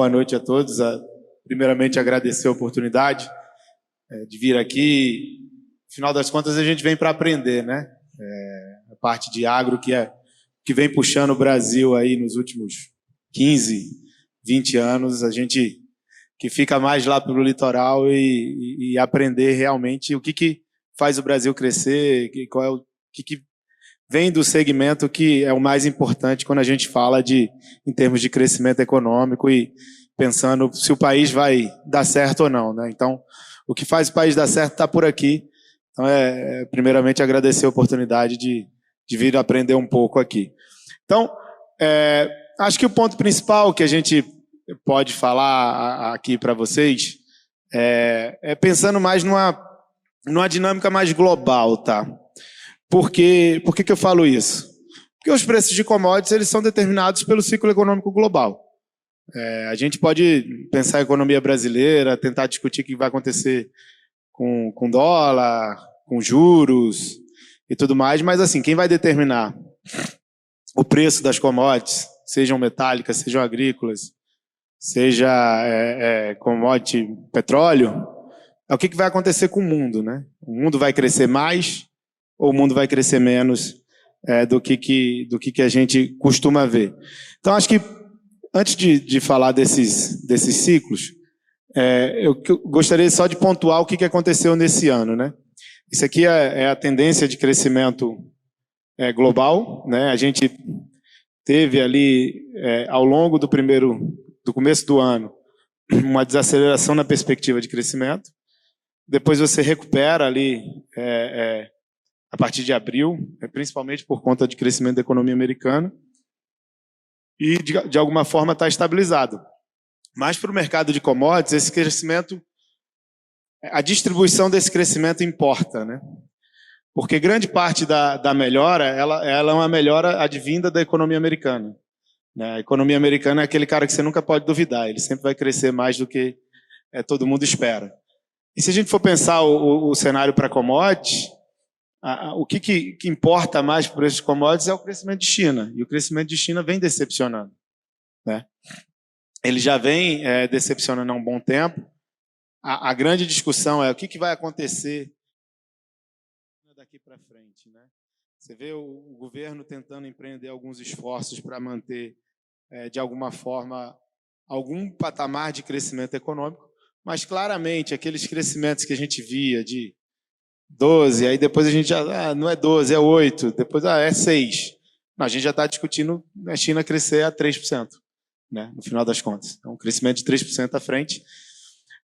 boa noite a todos. Primeiramente, agradecer a oportunidade de vir aqui. No final das contas, a gente vem para aprender, né? A parte de agro que vem puxando o Brasil aí nos últimos 15, 20 anos. A gente que fica mais lá pelo litoral e aprender realmente o que faz o Brasil crescer, qual é o que vem do segmento que é o mais importante quando a gente fala em termos de crescimento econômico e pensando se o país vai dar certo ou não, né? Então, o que faz o país dar certo está por aqui. Então, primeiramente, agradecer a oportunidade de vir aprender um pouco aqui. Então, acho que o ponto principal que a gente pode falar aqui para vocês é pensando mais numa dinâmica mais global, tá? Por que eu falo isso? Porque os preços de commodities eles são determinados pelo ciclo econômico global. A gente pode pensar a economia brasileira, tentar discutir o que vai acontecer com dólar, com juros e tudo mais, mas assim, quem vai determinar o preço das commodities, sejam metálicas, sejam agrícolas, seja commodity petróleo, é o que vai acontecer com o mundo, né? O mundo vai crescer mais ou o mundo vai crescer menos do que a gente costuma ver. Então, acho que antes de falar desses ciclos, eu gostaria só de pontuar o que aconteceu nesse ano, né? Isso aqui é a tendência de crescimento global, né? A gente teve ali, ao longo do começo do ano, uma desaceleração na perspectiva de crescimento. Depois você recupera ali a partir de abril, principalmente por conta de crescimento da economia americana, e de alguma forma está estabilizado. Mas para o mercado de commodities, esse crescimento, a distribuição desse crescimento importa, né? Porque grande parte da melhora, ela é uma melhora advinda da economia americana. A economia americana é aquele cara que você nunca pode duvidar, ele sempre vai crescer mais do que todo mundo espera. E se a gente for pensar o cenário para commodities, o que importa mais para esses commodities é o crescimento de China. E o crescimento de China vem decepcionando, né? Ele já vem decepcionando há um bom tempo. A grande discussão é o que vai acontecer daqui para frente, né? Você vê o governo tentando empreender alguns esforços para manter, de alguma forma, algum patamar de crescimento econômico, mas claramente aqueles crescimentos que a gente via de 12, aí depois a gente já, não é 12, é 8, depois é 6. Não, a gente já está discutindo a China crescer a 3%, né, no final das contas. Então, um crescimento de 3% à frente.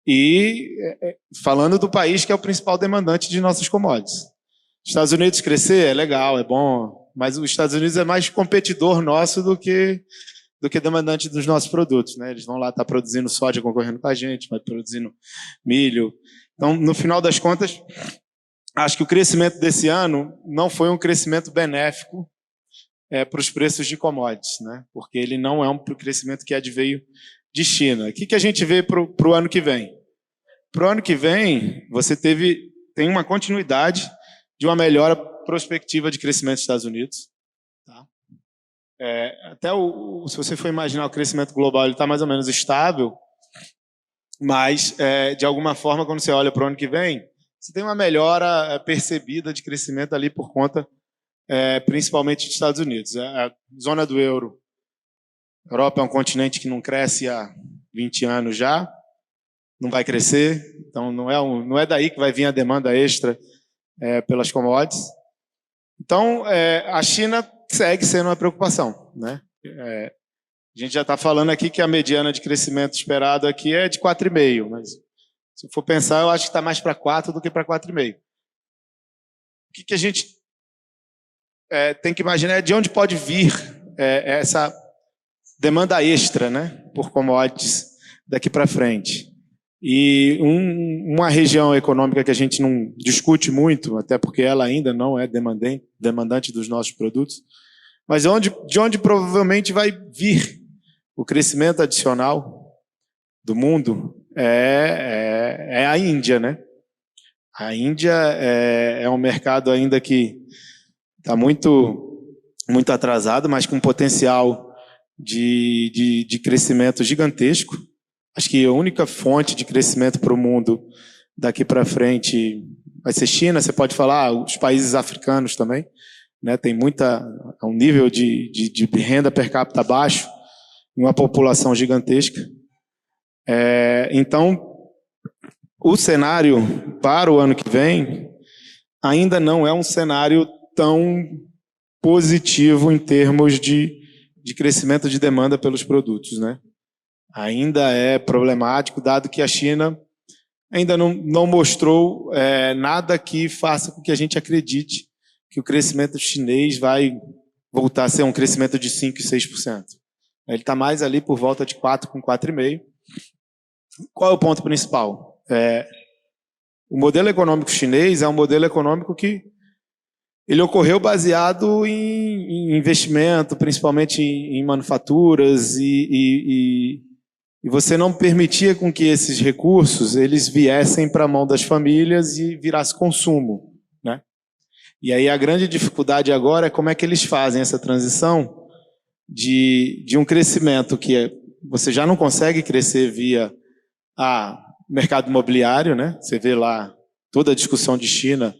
E falando do país que é o principal demandante de nossas commodities. Estados Unidos crescer é legal, é bom, mas os Estados Unidos é mais competidor nosso do que demandante dos nossos produtos, né? Eles vão lá estar produzindo soja concorrendo com a gente, vai produzindo milho. Então, no final das contas, acho que o crescimento desse ano não foi um crescimento benéfico para os preços de commodities, né? Porque ele não é um crescimento que adveio de China. O que a gente vê para o ano que vem? Para o ano que vem, você tem uma continuidade de uma melhora prospectiva de crescimento dos Estados Unidos. Tá? Até se você for imaginar o crescimento global, ele está mais ou menos estável, mas, de alguma forma, quando você olha para o ano que vem, você tem uma melhora percebida de crescimento ali por conta, principalmente dos Estados Unidos. A zona do euro, a Europa é um continente que não cresce há 20 anos já, não vai crescer, então não é daí que vai vir a demanda extra pelas commodities. Então, a China segue sendo uma preocupação, né? A gente já está falando aqui que a mediana de crescimento esperado aqui é de 4,5, mas se eu for pensar, eu acho que está mais para 4 do que para 4,5. O que a gente tem que imaginar é de onde pode vir essa demanda extra, né, por commodities daqui para frente. E uma região econômica que a gente não discute muito, até porque ela ainda não é demandante dos nossos produtos, mas de onde provavelmente vai vir o crescimento adicional do mundo é a Índia, né? A Índia é um mercado ainda que está muito, muito atrasado, mas com potencial de crescimento gigantesco. Acho que a única fonte de crescimento para o mundo daqui para frente vai ser China. Você pode falar os países africanos também, né? Tem um nível de renda per capita baixo e uma população gigantesca. Então, o cenário para o ano que vem ainda não é um cenário tão positivo em termos de crescimento de demanda pelos produtos, né? Ainda é problemático, dado que a China ainda não mostrou nada que faça com que a gente acredite que o crescimento chinês vai voltar a ser um crescimento de 5% e 6%. Ele está mais ali por volta de 4%, com 4,5%. Qual é o ponto principal? O modelo econômico chinês é um modelo econômico que ele ocorreu baseado em investimento, principalmente em manufaturas, e você não permitia com que esses recursos eles viessem para a mão das famílias e virasse consumo, né? E aí a grande dificuldade agora é como é que eles fazem essa transição de um crescimento que você já não consegue crescer via mercado imobiliário, né? Você vê lá toda a discussão de China,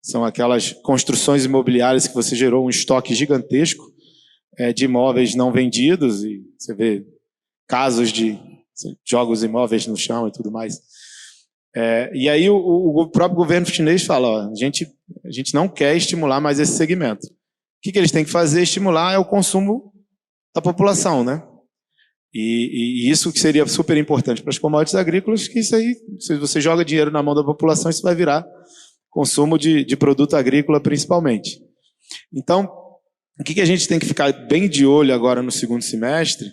são aquelas construções imobiliárias que você gerou um estoque gigantesco de imóveis não vendidos, e você vê casos de jogos imóveis no chão e tudo mais. E aí o próprio governo chinês fala, a gente não quer estimular mais esse segmento. O que eles têm que fazer? Estimular é o consumo da população, né? E isso que seria super importante para as commodities agrícolas, que isso aí, se você joga dinheiro na mão da população, isso vai virar consumo de produto agrícola principalmente. Então, o que a gente tem que ficar bem de olho agora no segundo semestre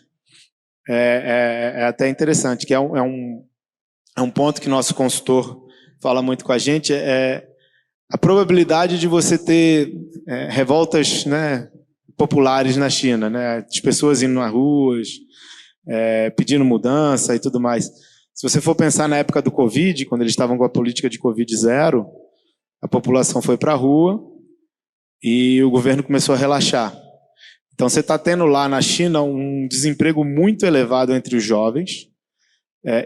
é até interessante, que é um ponto que nosso consultor fala muito com a gente, a probabilidade de você ter revoltas, né, populares na China, né, as pessoas indo nas ruas, pedindo mudança e tudo mais. Se você for pensar na época do Covid, quando eles estavam com a política de Covid zero, a população foi para a rua e o governo começou a relaxar. Então você está tendo lá na China um desemprego muito elevado entre os jovens,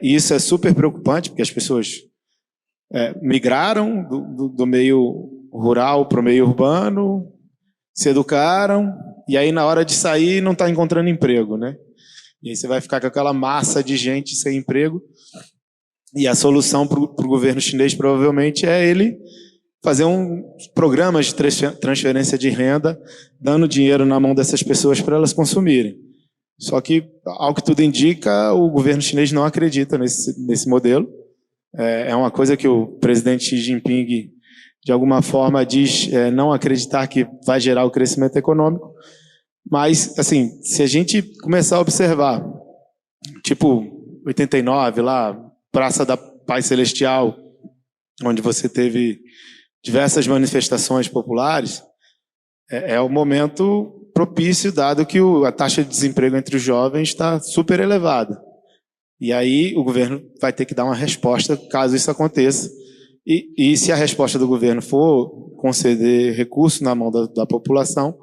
e isso é super preocupante, porque as pessoas migraram do meio rural para o meio urbano, se educaram, e aí na hora de sair não está encontrando emprego, né? E aí você vai ficar com aquela massa de gente sem emprego, e a solução para o governo chinês provavelmente é ele fazer programas de transferência de renda, dando dinheiro na mão dessas pessoas para elas consumirem. Só que, ao que tudo indica, o governo chinês não acredita nesse modelo. É uma coisa que o presidente Xi Jinping, de alguma forma, diz não acreditar que vai gerar o crescimento econômico. Mas, assim, se a gente começar a observar, tipo 89, lá, Praça da Paz Celestial, onde você teve diversas manifestações populares, é o momento propício, dado que a taxa de desemprego entre os jovens está super elevada. E aí o governo vai ter que dar uma resposta caso isso aconteça. E se a resposta do governo for conceder recurso na mão da população,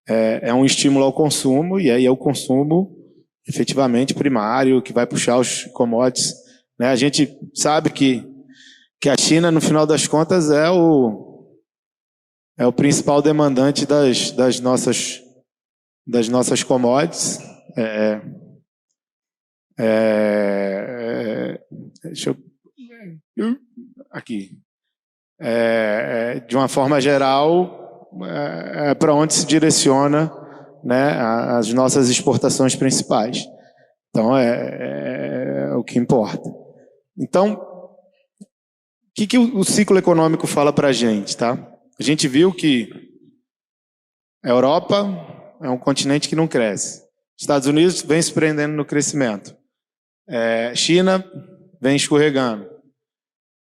é um estímulo ao consumo, e aí é o consumo efetivamente primário que vai puxar os commodities, né? A gente sabe que a China, no final das contas, é o principal demandante das nossas commodities. Deixa eu... Aqui. De uma forma geral, para onde se direciona, né, as nossas exportações principais. Então, é o que importa. Então, o que o ciclo econômico fala para a gente, tá? A gente viu que a Europa é um continente que não cresce. Estados Unidos vem se prendendo no crescimento. China vem escorregando.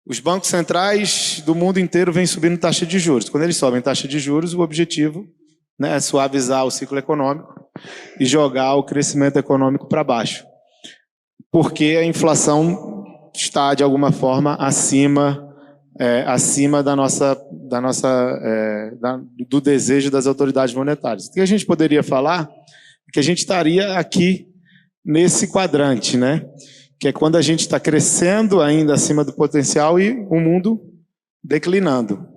Os bancos centrais do mundo inteiro vêm subindo taxa de juros. Quando eles sobem taxa de juros, o objetivo, né, é suavizar o ciclo econômico e jogar o crescimento econômico para baixo. Porque a inflação está, de alguma forma, acima do desejo das autoridades monetárias. O que a gente poderia falar que a gente estaria aqui nesse quadrante, né? Que é quando a gente está crescendo ainda acima do potencial e o mundo declinando.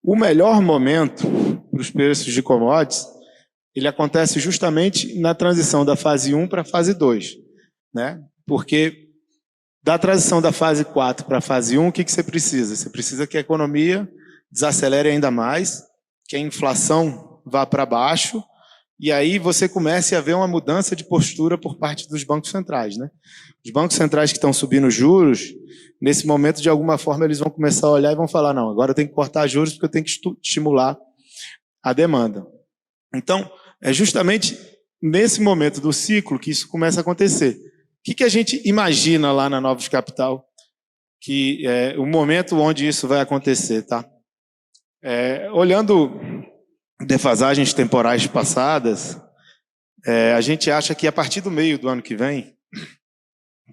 O melhor momento para os preços de commodities, ele acontece justamente na transição da fase 1 para a fase 2, né? Porque da transição da fase 4 para a fase 1, o que você precisa? Você precisa que a economia desacelere ainda mais, que a inflação vá para baixo, e aí você comece a ver uma mudança de postura por parte dos bancos centrais, né? Os bancos centrais que estão subindo juros, nesse momento, de alguma forma, eles vão começar a olhar e vão falar, não, agora eu tenho que cortar juros porque eu tenho que estimular a demanda. Então, é justamente nesse momento do ciclo que isso começa a acontecer. O que a gente imagina lá na Novos Capital, que é o momento onde isso vai acontecer, tá? Olhando defasagens temporais passadas, a gente acha que a partir do meio do ano que vem,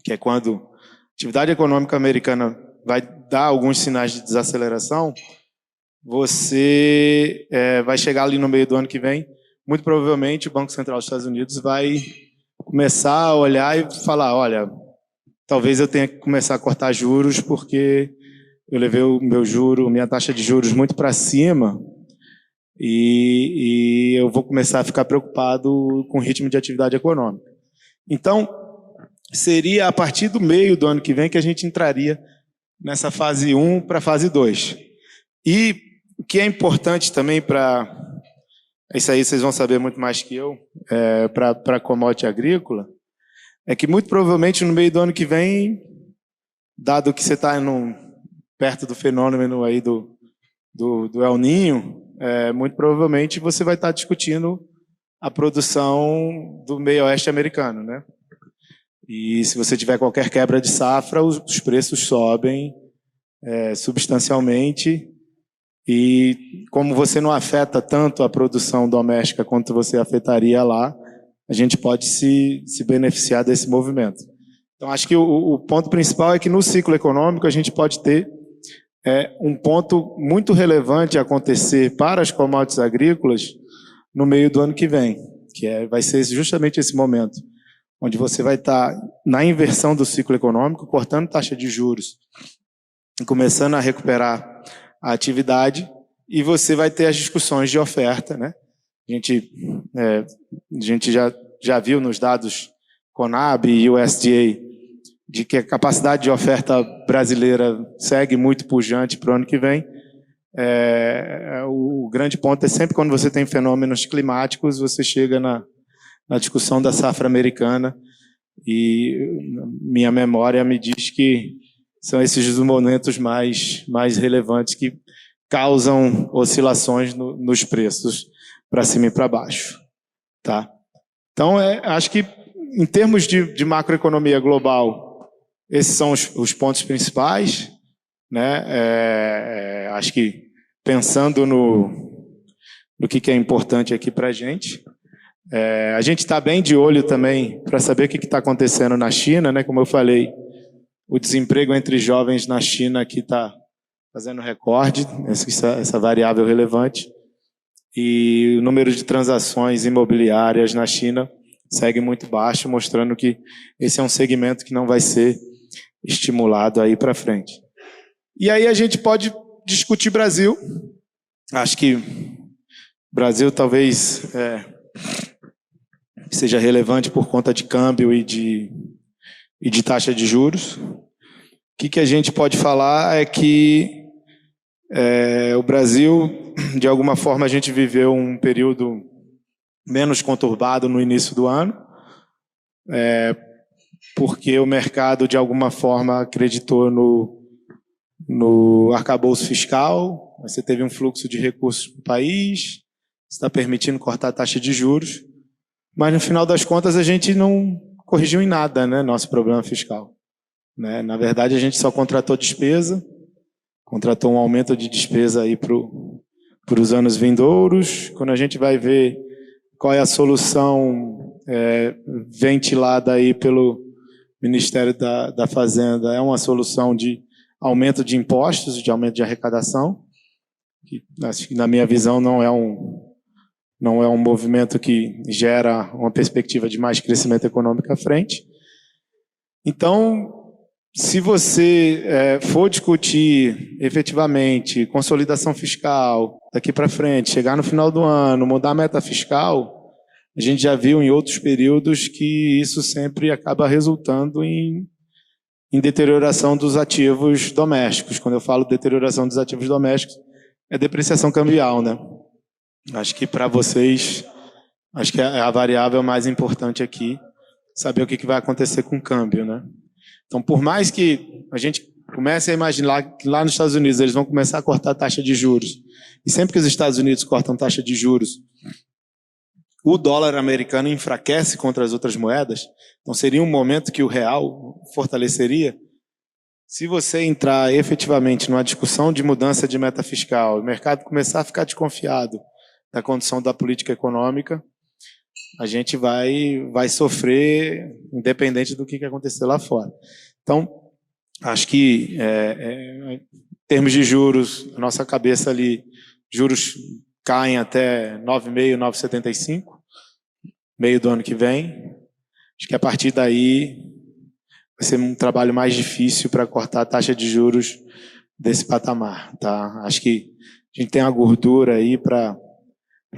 que é quando a atividade econômica americana vai dar alguns sinais de desaceleração, você vai chegar ali no meio do ano que vem, muito provavelmente o Banco Central dos Estados Unidos vai começar a olhar e falar, olha, talvez eu tenha que começar a cortar juros porque eu levei o meu juro, minha taxa de juros muito para cima e eu vou começar a ficar preocupado com o ritmo de atividade econômica. Então, seria a partir do meio do ano que vem que a gente entraria nessa fase 1 para a fase 2. E o que é importante também para... Isso aí vocês vão saber muito mais que eu, para a commodity agrícola, é que muito provavelmente no meio do ano que vem, dado que você está perto do fenômeno aí do El Niño, muito provavelmente você vai estar discutindo a produção do meio oeste americano, né? E se você tiver qualquer quebra de safra, os preços sobem substancialmente. E como você não afeta tanto a produção doméstica quanto você afetaria lá, a gente pode se beneficiar desse movimento. Então, acho que o ponto principal é que no ciclo econômico a gente pode ter um ponto muito relevante a acontecer para as commodities agrícolas no meio do ano que vem, que vai ser justamente esse momento, onde você vai estar na inversão do ciclo econômico, cortando taxa de juros e começando a recuperar a atividade, e você vai ter as discussões de oferta, né? A gente já viu nos dados Conab e USDA de que a capacidade de oferta brasileira segue muito pujante para o ano que vem. O grande ponto é sempre quando você tem fenômenos climáticos, você chega na discussão da safra americana, e minha memória me diz que são esses os momentos mais relevantes que causam oscilações nos preços para cima e para baixo. Tá? Então, acho que em termos de macroeconomia global, esses são os pontos principais, né? Acho que pensando no que é importante aqui para a gente está bem de olho também para saber o que está acontecendo na China, né? Como eu falei, o desemprego entre jovens na China aqui está fazendo recorde, essa variável relevante, e o número de transações imobiliárias na China segue muito baixo, mostrando que esse é um segmento que não vai ser estimulado aí para frente. E aí a gente pode discutir Brasil. Acho que Brasil talvez seja relevante por conta de câmbio e de taxa de juros. O que a gente pode falar é que o Brasil, de alguma forma, a gente viveu um período menos conturbado no início do ano, porque o mercado, de alguma forma, acreditou no arcabouço fiscal, você teve um fluxo de recursos para o país, está permitindo cortar a taxa de juros, mas, no final das contas, a gente não corrigiu em nada, né, nosso problema fiscal. Né? Na verdade, a gente só contratou despesa, contratou um aumento de despesa aí para os anos vindouros. Quando a gente vai ver qual é a solução ventilada aí pelo Ministério da Fazenda, é uma solução de aumento de impostos, de aumento de arrecadação, que, na minha visão, não é não é um movimento que gera uma perspectiva de mais crescimento econômico à frente. Então, se você for discutir efetivamente consolidação fiscal daqui para frente, chegar no final do ano, mudar a meta fiscal, a gente já viu em outros períodos que isso sempre acaba resultando em deterioração dos ativos domésticos. Quando eu falo deterioração dos ativos domésticos, é depreciação cambial, né? Acho que para vocês, acho que é a variável mais importante aqui, saber o que vai acontecer com o câmbio, né? Então, por mais que a gente comece a imaginar que lá nos Estados Unidos eles vão começar a cortar a taxa de juros, e sempre que os Estados Unidos cortam taxa de juros, o dólar americano enfraquece contra as outras moedas, então seria um momento que o real fortaleceria. Se você entrar efetivamente numa discussão de mudança de meta fiscal, o mercado começar a ficar desconfiado da condição da política econômica, a gente vai sofrer independente do que acontecer lá fora. Então, acho que em termos de juros, a nossa cabeça ali, juros caem até 9,5, 9,75, meio do ano que vem. Acho que a partir daí vai ser um trabalho mais difícil para cortar a taxa de juros desse patamar, tá? Acho que a gente tem a gordura aí para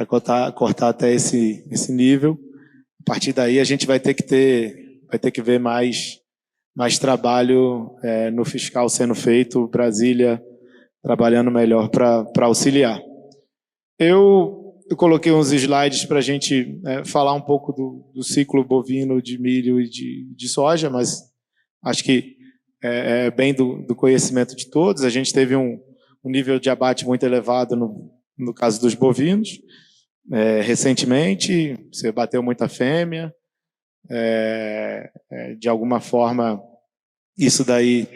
cortar até esse nível. A partir daí a gente vai ter que ver mais trabalho no fiscal sendo feito, Brasília trabalhando melhor para auxiliar. Eu coloquei uns slides para a gente falar um pouco do ciclo bovino de milho e de soja, mas acho que é bem do conhecimento de todos. A gente teve um nível de abate muito elevado no caso dos bovinos. Recentemente, você bateu muita fêmea. De alguma forma, isso daí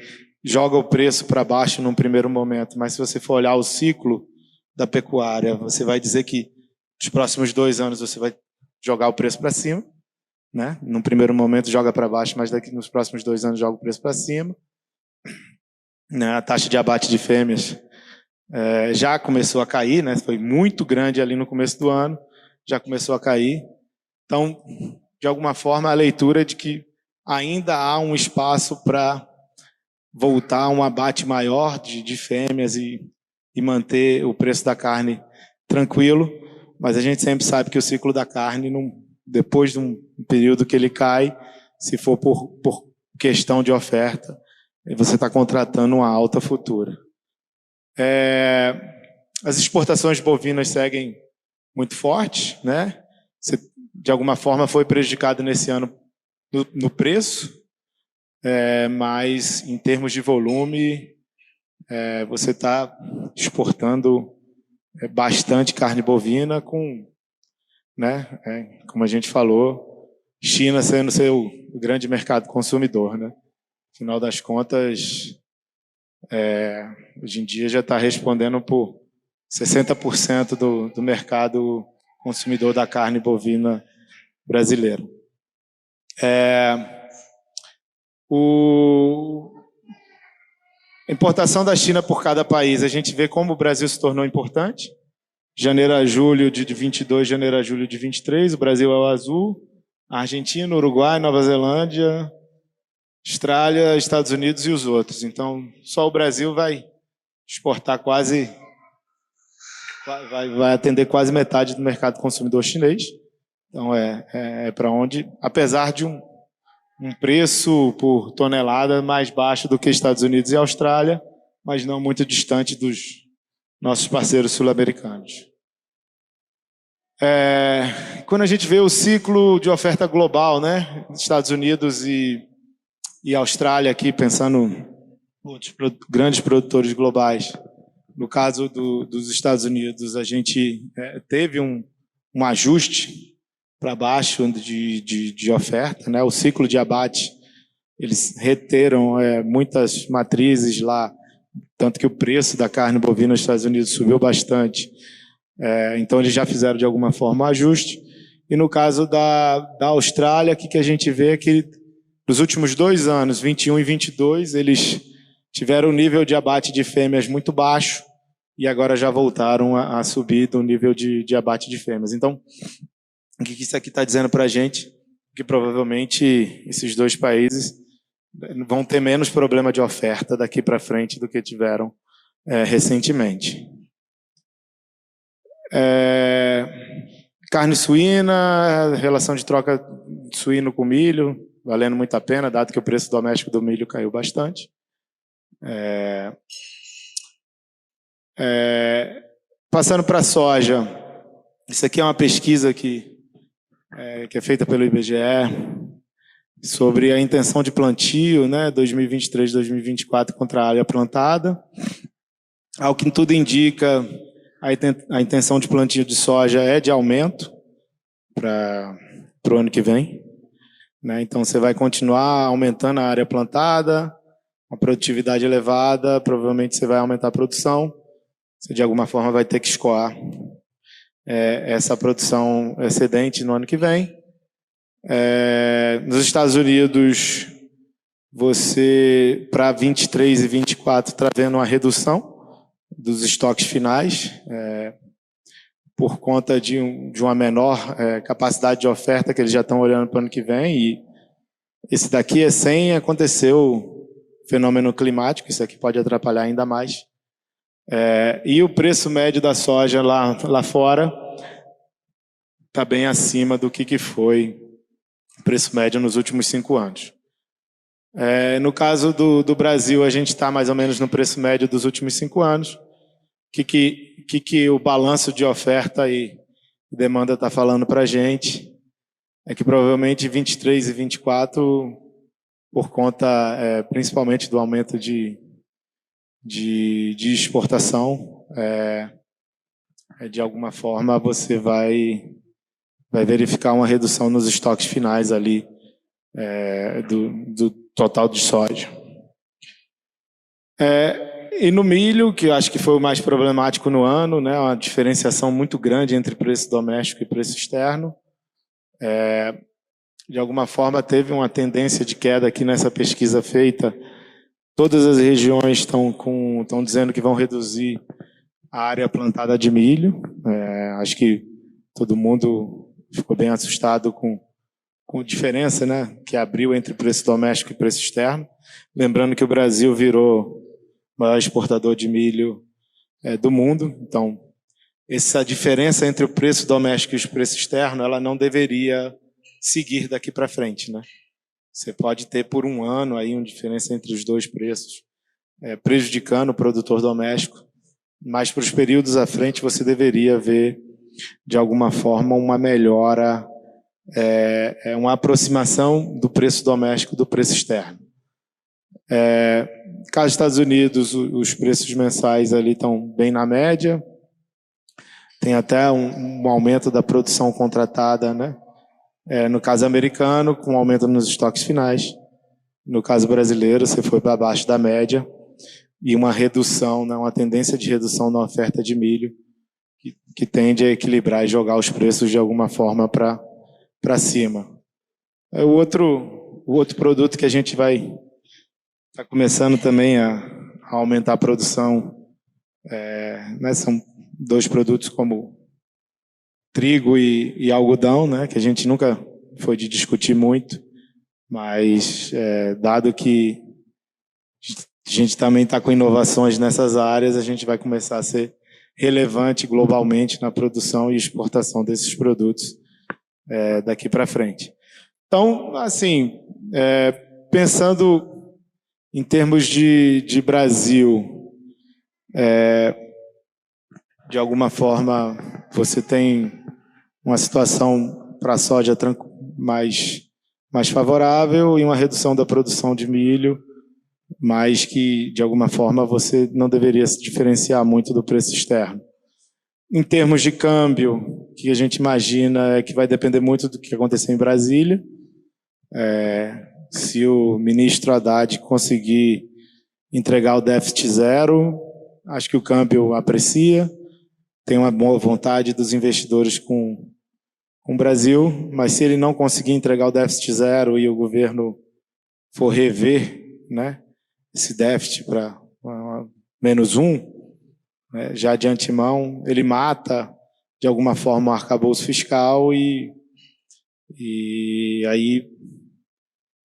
joga o preço para baixo num primeiro momento, mas se você for olhar o ciclo da pecuária, você vai dizer que nos próximos 2 anos você vai jogar o preço para cima, né? Num primeiro momento joga para baixo, mas nos próximos 2 anos joga o preço para cima. A taxa de abate de fêmeas já começou a cair, né? Foi muito grande ali no começo do ano, já começou a cair. Então, de alguma forma, a leitura é de que ainda há um espaço para voltar a um abate maior de fêmeas e manter o preço da carne tranquilo, mas a gente sempre sabe que o ciclo da carne, depois de um período que ele cai, se for por questão de oferta, você está contratando uma alta futura. As exportações bovinas seguem muito fortes, né? Você, de alguma forma, foi prejudicado nesse ano no preço, mas em termos de volume, você está exportando bastante carne bovina né? Como a gente falou, China sendo seu grande mercado consumidor, né? Afinal das contas, hoje em dia já está respondendo por 60% do mercado consumidor da carne bovina brasileiro. A importação da China por cada país, a gente vê como o Brasil se tornou importante. Janeiro a julho de 22, janeiro a julho de 23, o Brasil é o azul, a Argentina, Uruguai, Nova Zelândia, Austrália, Estados Unidos e os outros. Então, só o Brasil vai exportar vai atender quase metade do mercado consumidor chinês. Então, para onde, apesar de um preço por tonelada mais baixo do que Estados Unidos e Austrália, mas não muito distante dos nossos parceiros sul-americanos. Quando a gente vê o ciclo de oferta global, né, Estados Unidos e Austrália aqui, pensando em outros grandes produtores globais, no caso dos Estados Unidos, a gente teve um ajuste para baixo de oferta, né? O ciclo de abate, eles reteram muitas matrizes lá, tanto que o preço da carne bovina nos Estados Unidos subiu bastante. Então, eles já fizeram, de alguma forma, um ajuste. E no caso da Austrália, o que a gente vê é que nos últimos 2 anos, 21 e 22, eles tiveram um nível de abate de fêmeas muito baixo e agora já voltaram a subir do nível de abate de fêmeas. Então, o que isso aqui está dizendo para a gente? Que provavelmente esses dois países vão ter menos problema de oferta daqui para frente do que tiveram recentemente. Carne suína, relação de troca de suíno com milho, valendo muito a pena, dado que o preço doméstico do milho caiu bastante. Passando para a soja, isso aqui é uma pesquisa que é feita pelo IBGE sobre a intenção de plantio, né, 2023-2024 contra a área plantada. Ao que tudo indica, a intenção de plantio de soja é de aumento para o ano que vem, né? Então você vai continuar aumentando a área plantada, uma produtividade elevada, provavelmente você vai aumentar a produção, você de alguma forma vai ter que escoar essa produção excedente no ano que vem. Nos Estados Unidos, você, para 23 e 24, está vendo uma redução dos estoques finais, por conta de uma menor capacidade de oferta que eles já estão olhando para o ano que vem. E esse daqui é sem acontecer o fenômeno climático, isso aqui pode atrapalhar ainda mais. E o preço médio da soja lá fora está bem acima do que foi o preço médio nos últimos 5 anos. No caso do Brasil, a gente está mais ou menos no preço médio dos últimos 5 anos. O que o balanço de oferta e demanda está falando para a gente é que provavelmente 23 e 24, por conta principalmente do aumento de exportação, de alguma forma você vai verificar uma redução nos estoques finais ali do total de soja. E no milho, que eu acho que foi o mais problemático no ano, né, uma diferenciação muito grande entre preço doméstico e preço externo. De alguma forma teve uma tendência de queda aqui nessa pesquisa feita. Todas as regiões estão dizendo que vão reduzir a área plantada de milho. Acho que todo mundo ficou bem assustado com a diferença, né, que abriu entre preço doméstico e preço externo. Lembrando que o Brasil virou o maior exportador de milho do mundo. Então, essa diferença entre o preço doméstico e o preço externo, ela não deveria seguir daqui para frente, né? Você pode ter por um ano aí uma diferença entre os dois preços, prejudicando o produtor doméstico, mas para os períodos à frente você deveria ver, de alguma forma, uma melhora, uma aproximação do preço doméstico do preço externo. No caso dos Estados Unidos, os preços mensais ali estão bem na média, tem até um aumento da produção contratada, né? No caso americano, com aumento nos estoques finais. No caso brasileiro, você foi para baixo da média e uma redução, né, uma tendência de redução na oferta de milho que tende a equilibrar e jogar os preços de alguma forma para cima. O outro produto que a gente vai estar começando também a aumentar a produção, né, são 2 produtos como trigo e algodão, né, que a gente nunca foi de discutir muito, mas dado que a gente também está com inovações nessas áreas, a gente vai começar a ser relevante globalmente na produção e exportação desses produtos daqui para frente. Então, assim, pensando em termos de Brasil, de alguma forma você tem uma situação para a soja mais favorável e uma redução da produção de milho, mas que, de alguma forma, você não deveria se diferenciar muito do preço externo. Em termos de câmbio, o que a gente imagina é que vai depender muito do que acontecer em Brasília. Se o ministro Haddad conseguir entregar o déficit zero, acho que o câmbio aprecia, tem uma boa vontade dos investidores com o Brasil, mas se ele não conseguir entregar o déficit zero e o governo for rever, né, esse déficit para -1, né? Já de antemão, ele mata, de alguma forma, o arcabouço fiscal e aí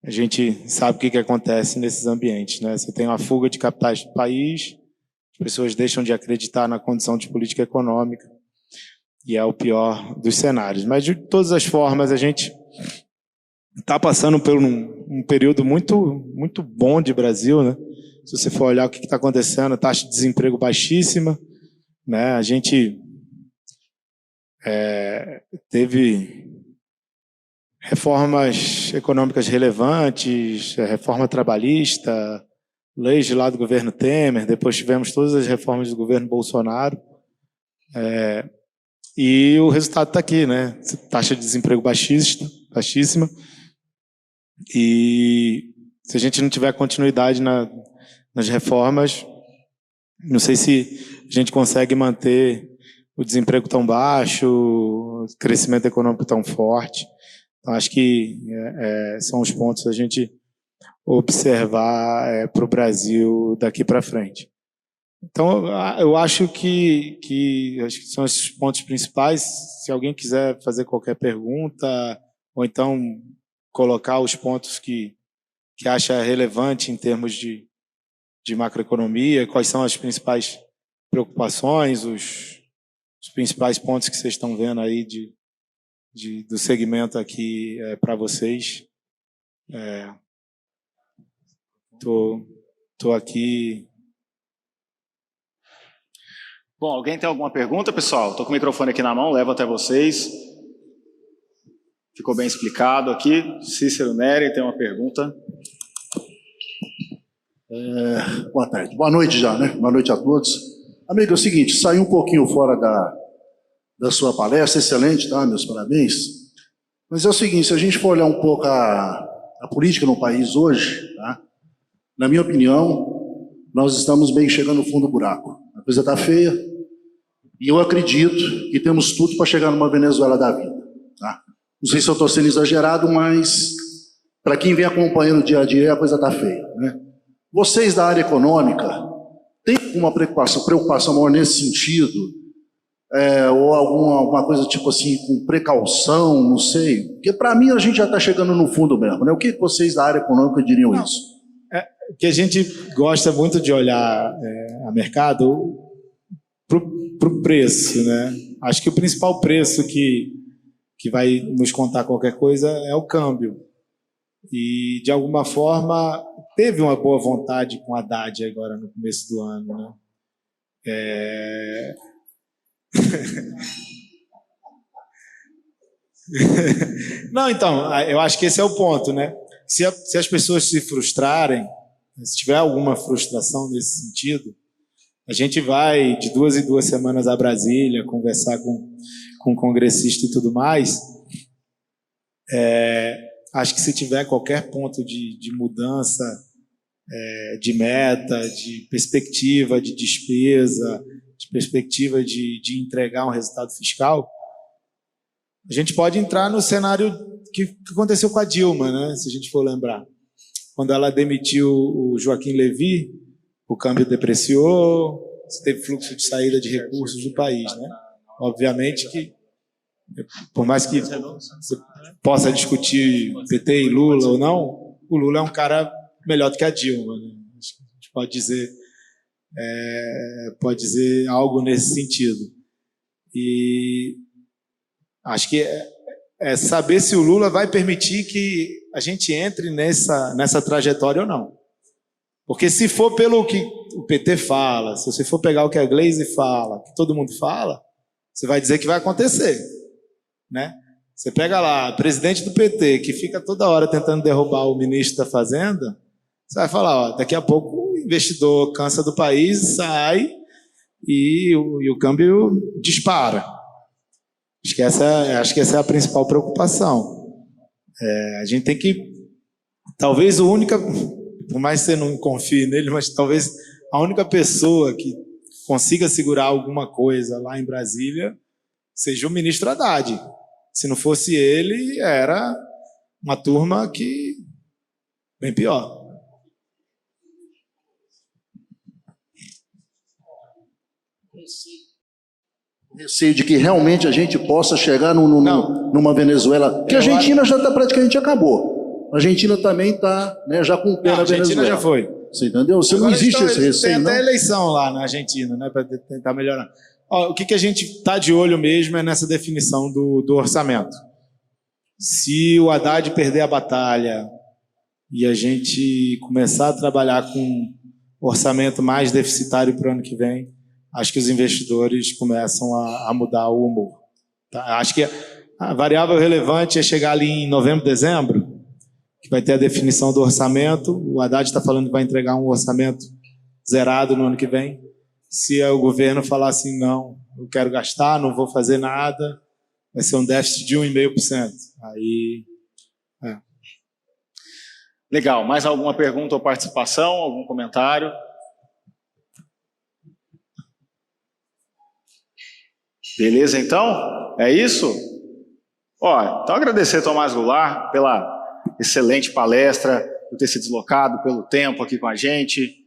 a gente sabe o que acontece nesses ambientes, né? Você tem uma fuga de capitais do país, as pessoas deixam de acreditar na condição de política econômica, e é o pior dos cenários. Mas, de todas as formas, a gente está passando por um período muito bom de Brasil, né? Se você for olhar o que está acontecendo, a taxa de desemprego baixíssima, né? A gente teve reformas econômicas relevantes, reforma trabalhista, leis lá do governo Temer, depois tivemos todas as reformas do governo Bolsonaro, e o resultado está aqui, né? Taxa de desemprego baixíssima, e se a gente não tiver continuidade nas reformas, não sei se a gente consegue manter o desemprego tão baixo, o crescimento econômico tão forte. Então, acho que são os pontos a gente observar para o Brasil daqui para frente. Então, eu acho que são esses pontos principais. Se alguém quiser fazer qualquer pergunta, ou então colocar os pontos que acha relevante em termos de macroeconomia, quais são as principais preocupações, os principais pontos que vocês estão vendo aí do segmento aqui para vocês. Tô aqui. Bom, alguém tem alguma pergunta, pessoal? Estou com o microfone aqui na mão, levo até vocês. Ficou bem explicado aqui. Cícero Neri tem uma pergunta. Boa tarde. Boa noite já, né? Boa noite a todos. Amigo, é o seguinte, saí um pouquinho fora da sua palestra, excelente, tá? Meus parabéns. Mas é o seguinte, se a gente for olhar um pouco a política no país hoje, tá? Na minha opinião, nós estamos bem chegando no fundo do buraco. A coisa está feia e eu acredito que temos tudo para chegar numa Venezuela da vida. Tá? Não sei se eu estou sendo exagerado, mas para quem vem acompanhando o dia a dia, a coisa está feia. Né? Vocês da área econômica, têm alguma preocupação maior nesse sentido? Ou alguma coisa tipo assim, com precaução, não sei? Porque para mim a gente já está chegando no fundo mesmo. Né? O que vocês da área econômica diriam isso? Que a gente gosta muito de olhar a mercado para o preço, né? Acho que o principal preço que vai nos contar qualquer coisa é o câmbio. E, de alguma forma, teve uma boa vontade com a Haddad agora no começo do ano, né? Não, então, eu acho que esse é o ponto, né? Se as pessoas se frustrarem, se tiver alguma frustração nesse sentido, a gente vai de 2 em 2 semanas a Brasília conversar com o congressista e tudo mais. Acho que se tiver qualquer ponto de mudança de meta, de perspectiva de despesa, de perspectiva de entregar um resultado fiscal, a gente pode entrar no cenário que aconteceu com a Dilma, né? Se a gente for lembrar. Quando ela demitiu o Joaquim Levy, o câmbio depreciou, teve fluxo de saída de recursos do país, né? Obviamente que, por mais que você possa discutir PT e Lula ou não, o Lula é um cara melhor do que a Dilma, né? A gente pode dizer algo nesse sentido. E acho que saber se o Lula vai permitir que a gente entre nessa trajetória ou não. Porque se for pelo que o PT fala, se você for pegar o que a Glaze fala, que todo mundo fala, você vai dizer que vai acontecer, né? Você pega lá, presidente do PT, que fica toda hora tentando derrubar o ministro da Fazenda, você vai falar, ó, daqui a pouco o investidor cansa do país, sai e o câmbio dispara. Acho que essa é a principal preocupação. A gente tem que, talvez por mais que você não confie nele, mas talvez a única pessoa que consiga segurar alguma coisa lá em Brasília seja o ministro Haddad. Se não fosse ele, era uma turma que bem pior. Receio de que realmente a gente possa chegar numa Venezuela, que a Argentina já está praticamente acabou. A Argentina também está, né, já com o pé na Venezuela. A Argentina já foi. Você entendeu? Você Agora não existe esse receio, tem não? até eleição lá na Argentina, né, para tentar melhorar. Ó, o que a gente está de olho mesmo é nessa definição do orçamento. Se o Haddad perder a batalha e a gente começar a trabalhar com orçamento mais deficitário para o ano que vem, acho que os investidores começam a mudar o humor. Tá? Acho que a variável relevante é chegar ali em novembro, dezembro, que vai ter a definição do orçamento. O Haddad está falando que vai entregar um orçamento zerado no ano que vem. Se o governo falar assim, não, eu quero gastar, não vou fazer nada, vai ser um déficit de 1,5%. Aí... Legal. Mais alguma pergunta ou participação? Algum comentário? Beleza, então? É isso? Ó, então agradecer a Tomás Goulart pela excelente palestra, por ter se deslocado, pelo tempo aqui com a gente.